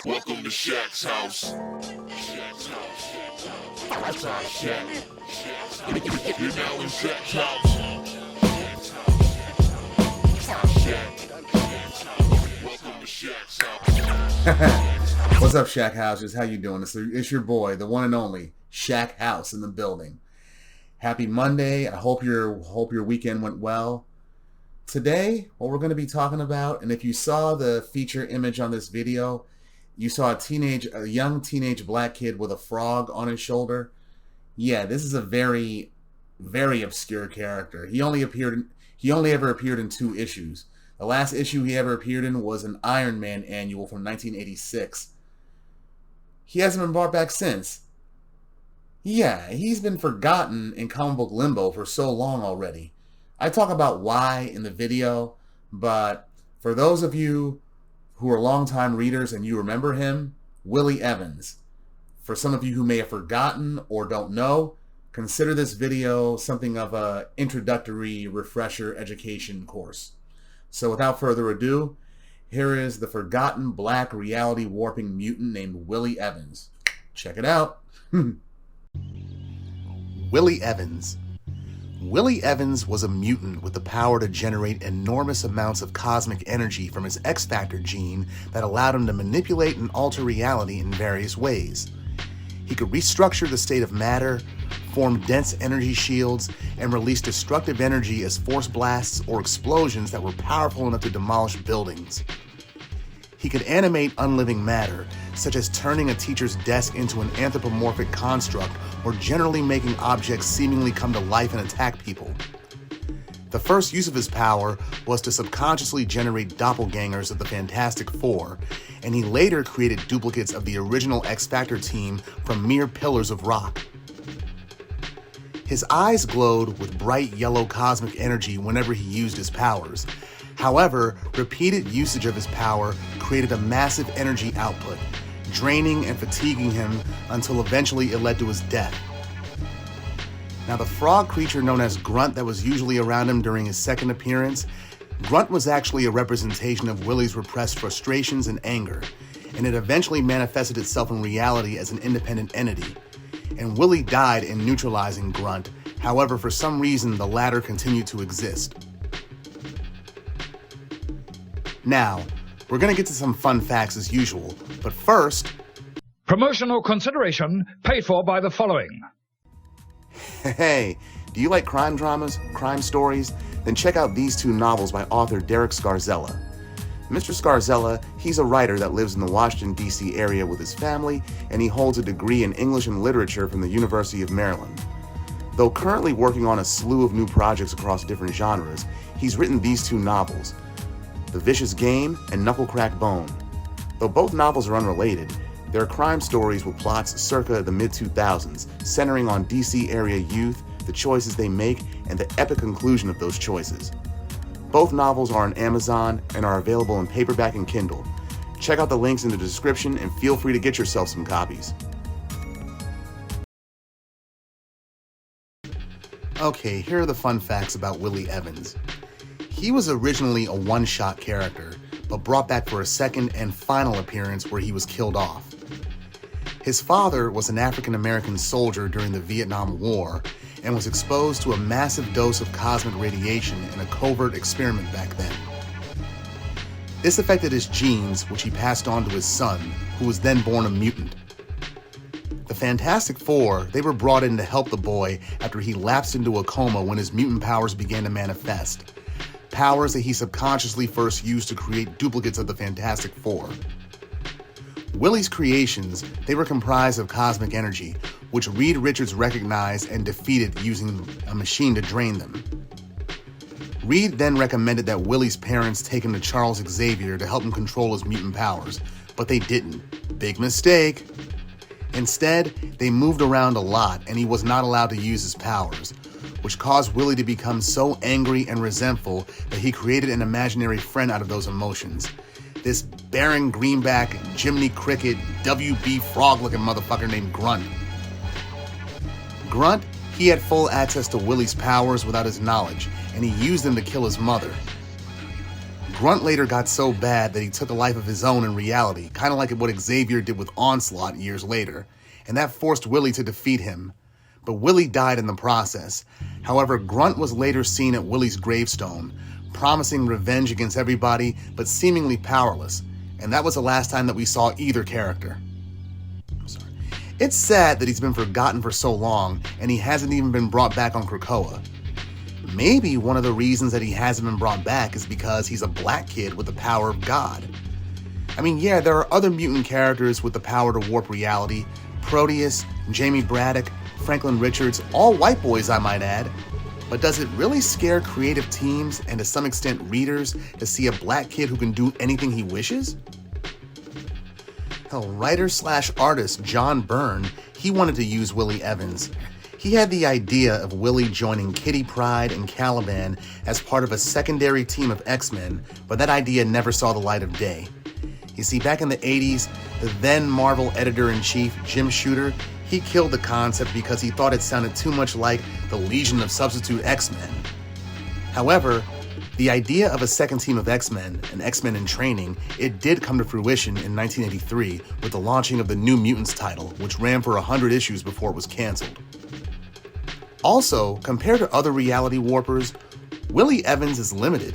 Welcome to Shaq's house. Shaq's house. That's our Shaq. You're now in Shaq's house. Welcome to Shaq's house. What's up, Shaq Houses? How you doing? It's your boy, the one and only Shaq House in the building. Happy Monday. I hope your weekend went well. Today, what we're going to be talking about, and if you saw the feature image on this video, you saw a young teenage black kid with a frog on his shoulder. Yeah, this is a very, very obscure character. He only ever appeared in 2 issues. The last issue he ever appeared in was an Iron Man annual from 1986. He hasn't been brought back since. Yeah, he's been forgotten in comic book limbo for so long already. I talk about why in the video, but for those of you who are longtime readers and you remember him, Willie Evans. For some of you who may have forgotten or don't know, consider this video something of an introductory refresher education course. So without further ado, here is the forgotten black reality warping mutant named Willie Evans. Check it out. Willie Evans. Willie Evans was a mutant with the power to generate enormous amounts of cosmic energy from his X-Factor gene that allowed him to manipulate and alter reality in various ways. He could restructure the state of matter, form dense energy shields, and release destructive energy as force blasts or explosions that were powerful enough to demolish buildings. He could animate unliving matter, such as turning a teacher's desk into an anthropomorphic construct or generally making objects seemingly come to life and attack people. The first use of his power was to subconsciously generate doppelgangers of the Fantastic Four, and he later created duplicates of the original X-Factor team from mere pillars of rock. His eyes glowed with bright yellow cosmic energy whenever he used his powers. However, repeated usage of his power created a massive energy output, draining and fatiguing him until eventually it led to his death. Now, the frog creature known as Grunt that was usually around him during his second appearance, Grunt was actually a representation of Willie's repressed frustrations and anger, and it eventually manifested itself in reality as an independent entity. And Willie died in neutralizing Grunt. However, for some reason, the latter continued to exist. Now, we're going to get to some fun facts as usual, but first... Promotional consideration paid for by the following. Hey, do you like crime dramas, crime stories? Then check out these 2 novels by author Derek Scarzella. Mr. Scarzella, he's a writer that lives in the Washington, D.C. area with his family, and he holds a degree in English and Literature from the University of Maryland. Though currently working on a slew of new projects across different genres, he's written these 2 novels, The Vicious Game and Knuckle Crack Bone. Though both novels are unrelated, they're crime stories with plots circa the mid-2000s, centering on DC area youth, the choices they make, and the epic conclusion of those choices. Both novels are on Amazon and are available in paperback and Kindle. Check out the links in the description and feel free to get yourself some copies. Okay, here are the fun facts about Willie Evans. He was originally a one-shot character, but brought back for a second and final appearance where he was killed off. His father was an African-American soldier during the Vietnam War and was exposed to a massive dose of cosmic radiation in a covert experiment back then. This affected his genes, which he passed on to his son, who was then born a mutant. The Fantastic Four, they were brought in to help the boy after he lapsed into a coma when his mutant powers began to manifest. Powers that he subconsciously first used to create duplicates of the Fantastic Four. Willie's creations, they were comprised of cosmic energy, which Reed Richards recognized and defeated using a machine to drain them. Reed then recommended that Willie's parents take him to Charles Xavier to help him control his mutant powers, but they didn't. Big mistake. Instead, they moved around a lot and he was not allowed to use his powers, which caused Willie to become so angry and resentful that he created an imaginary friend out of those emotions. This Baron Greenback, Jiminy Cricket, WB Frog-looking motherfucker named Grunt. Grunt, he had full access to Willie's powers without his knowledge, and he used them to kill his mother. Grunt later got so bad that he took a life of his own in reality, kind of like what Xavier did with Onslaught years later, and that forced Willie to defeat him. But Willie died in the process. However, Grunt was later seen at Willie's gravestone, promising revenge against everybody, but seemingly powerless, and that was the last time that we saw either character. It's sad that he's been forgotten for so long, and he hasn't even been brought back on Krakoa. Maybe one of the reasons that he hasn't been brought back is because he's a black kid with the power of God. I mean, yeah, there are other mutant characters with the power to warp reality. Proteus, Jamie Braddock, Franklin Richards, all white boys I might add. But does it really scare creative teams and to some extent readers to see a black kid who can do anything he wishes? Hell, writer/artist John Byrne, he wanted to use Willie Evans. He had the idea of Willie joining Kitty Pryde and Caliban as part of a secondary team of X-Men, but that idea never saw the light of day. You see, back in the 80s, the then Marvel editor-in-chief, Jim Shooter, he killed the concept because he thought it sounded too much like the Legion of Substitute X-Men. However, the idea of a second team of X-Men, and X-Men in training, it did come to fruition in 1983 with the launching of the New Mutants title, which ran for 100 issues before it was canceled. Also, compared to other reality warpers, Willie Evans is limited.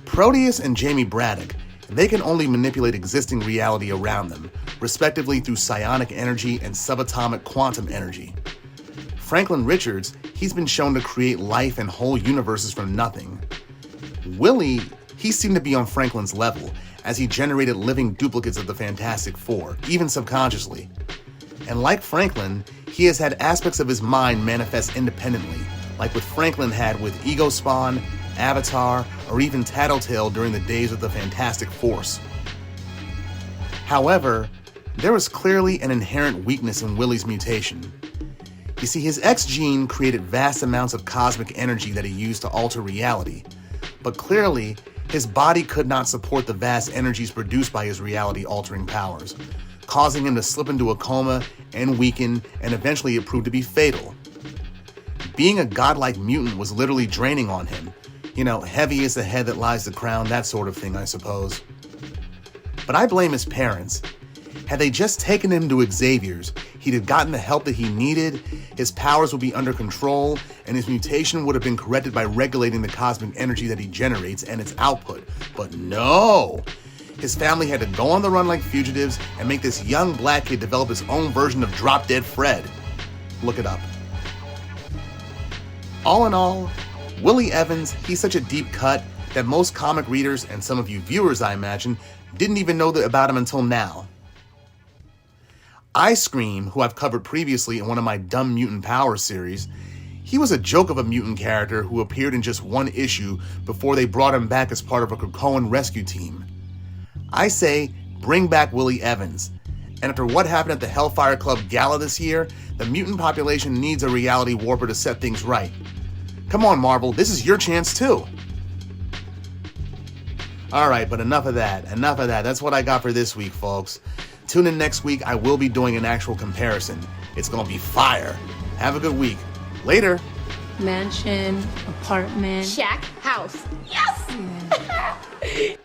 Proteus and Jamie Braddock, they can only manipulate existing reality around them, respectively through psionic energy and subatomic quantum energy. Franklin Richards, he's been shown to create life and whole universes from nothing. Willie, he seemed to be on Franklin's level, as he generated living duplicates of the Fantastic Four, even subconsciously. And like Franklin, he has had aspects of his mind manifest independently, like what Franklin had with Ego Spawn, Avatar, or even Tattletale during the days of the Fantastic Force. However, there was clearly an inherent weakness in Willie's mutation. You see, his X gene created vast amounts of cosmic energy that he used to alter reality, but clearly, his body could not support the vast energies produced by his reality-altering powers, causing him to slip into a coma and weaken, and eventually it proved to be fatal. Being a godlike mutant was literally draining on him. You know, heavy is the head that lies the crown, that sort of thing, I suppose. But I blame his parents. Had they just taken him to Xavier's, he'd have gotten the help that he needed, his powers would be under control, and his mutation would have been corrected by regulating the cosmic energy that he generates and its output. But no! His family had to go on the run like fugitives and make this young black kid develop his own version of Drop Dead Fred. Look it up. All in all, Willie Evans, he's such a deep cut that most comic readers, and some of you viewers I imagine, didn't even know about him until now. Ice-Cream, who I've covered previously in one of my Dumb Mutant Power series, he was a joke of a mutant character who appeared in just one issue before they brought him back as part of a Krakoan rescue team. I say, bring back Willie Evans. And after what happened at the Hellfire Club Gala this year, the mutant population needs a reality warper to set things right. Come on, Marvel, this is your chance too. Alright, but enough of that. That's what I got for this week, folks. Tune in next week, I will be doing an actual comparison. It's gonna be fire. Have a good week. Later. Mansion, apartment. Shack, house. Yes! Yeah.